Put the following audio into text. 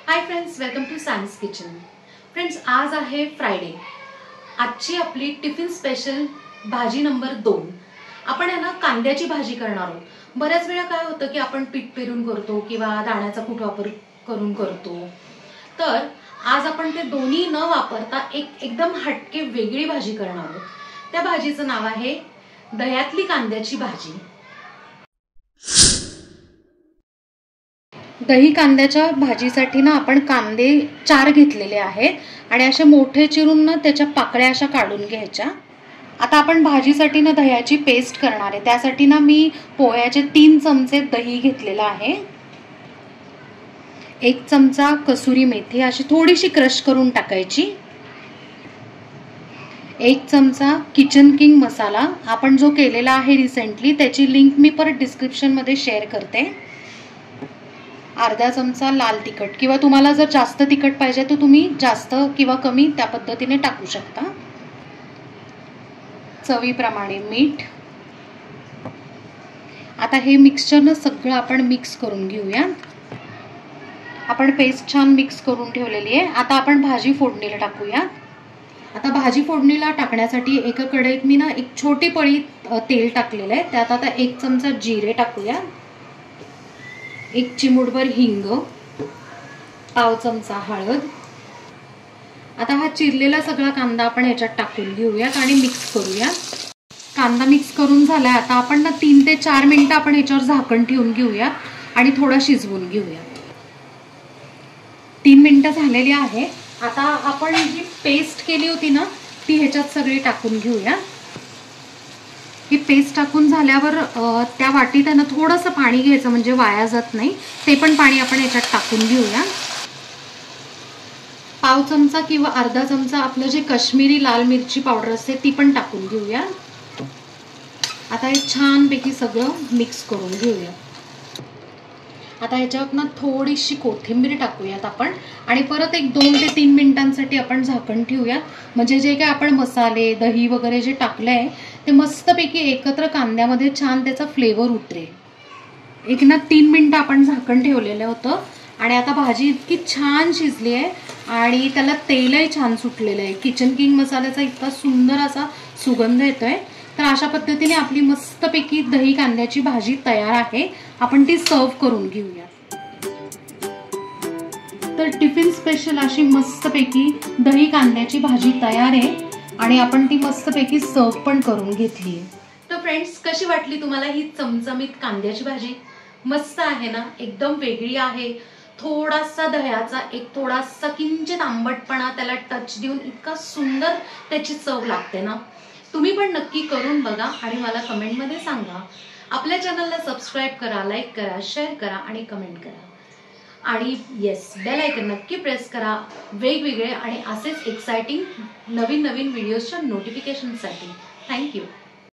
High friends, welcome to science kitchen. Friends, आज आहे Friday. आजची आपली टिफिन स्पेशल भाजी नंबर 2। आपण आहे ना कांद्याची भाजी करणार आहोत। बऱ्याच वेळा काय होतं की आपण पीठ पेरून करतो किंवा दाण्याचा कूट वापर करून करतो। तर आज आपण ते दोन्ही न वापरता एकदम हटके वेगळी भाजी करणार आहोत। त्या भाजीचं नाव आहे दह्यातली कांद्याची भाजी। दही कांद्याच्या भाजीसाठी ना आपण कांदे 4 घेतलेले आहेत आणि असे मोठे चिरून ना त्याच्या पाकळ्या अशा काढून घ्यायच्या। आता आपण भाजीसाठी ना दह्याची पेस्ट करणार आहे। त्यासाठी ना मी पोह्याचे 3 चमचे दही घेतलेला आहे। 1 चमचा कसुरी मेथी अशी थोडीशी क्रश करून टाकायची। 1 चमचा किचन किंग मसाला आपण जो केलेला आहे रिसेंटली, त्याची लिंक मी परत डिस्क्रिप्शन मध्ये शेअर करते। अर्धा चमचा लाल तिखट, किंवा तुम्हाला जर जास्त तिखट पाहिजे तर तुम्ही जास्त किंवा कमी त्या पद्धतीने टाकू शकता। चवीप्रमाणे मीठ। आता हे मिक्सचर ना सगळं आपण मिक्स करून घेऊया। आपण पेस्ट छान मिक्स करून ठेवलेली आहे। आता आपण भाजी फोडणीला टाकूया। आता भाजी फोडणीला टाकण्यासाठी एका कढईत मी ना एक छोटी पळी तेल टाकलेलं आहे। त्यात आता 1 चमचा जिरे टाकूया, 1 चिमूटभर हिंग, पाव चमचा हळद। आता हा चिरलेला सगळा कांदा आपण याच्यात टाकून घेऊयात आणि मिक्स करूया। कांदा मिक्स करून झालाय। आता आपण ना 3 ते 4 मिनिटं आपण याच्यावर झाकण ठेवून घेऊया आणि थोडा शिजवून घेऊया। 3 मिनिटं झालेली आहे। आता आपण जी पेस्ट केली होती ना ती ह्याच्यात सगळी टाकून घेऊया। ही पेस्ट टाकून झाल्यावर त्या वाटीत आहे ना थोडंसं पाणी घ्यायचं, म्हणजे वाया जात नाही। ते पण पाणी आपण याच्यात टाकून घेऊया। पाव चमचा किंवा अर्धा चमचा आपलं जे काश्मीरी लाल मिरची पावडर असते ती पण टाकून घेऊया। आता हे छानपैकी सगळं मिक्स करून घेऊया। आता ह्याच्यात ना थोडीशी कोथिंबीर टाकूयात आपण आणि परत एक 2 ते 3 मिनिटांसाठी आपण झाकण ठेवूया, म्हणजे जे काय आपण मसाले दही वगैरे जे टाकलंय ते मस्तपैकी एकत्र कांद्यामध्ये छान त्याचा फ्लेवर उतरेल। एक ना 3 मिनिटं आपण झाकण ठेवलेलं होतं आणि आता भाजी इतकी छान शिजली आहे आणि त्याला तेलही छान सुटलेलं आहे। किचन किंग मसाल्याचा इतका सुंदर असा सुगंध येतोय। तर अशा पद्धतीने आपली मस्तपैकी दही कांद्याची भाजी तयार आहे। आपण ती सर्व करून घेऊया। तर टिफिन स्पेशल अशी मस्तपैकी दही कांद्याची भाजी तयार आहे आणि आपण ती मस्तपैकी सर्व पण करून घेतली आहे। तर फ्रेंड्स, कशी वाटली तुम्हाला ही चमचमीत कांद्याची भाजी? मस्त आहे ना, एकदम वेगळी आहे। थोडासा दह्याचा थोडासा किंचित आंबटपणा त्याला टच देऊन इतका सुंदर त्याची चव लागते ना। तुम्ही पण नक्की करून बघा आणि मला कमेंट मध्ये सांगा। आपल्या चॅनलला सबस्क्राइब करा, लाईक करा, शेअर करा आणि कमेंट करा आणि येस, बेल आयकॉन नक्की प्रेस करा वेगवेगळे आणि असेच एक्साइटिंग नवीन व्हिडिओजच्या नोटिफिकेशनसाठी। थँक्यू।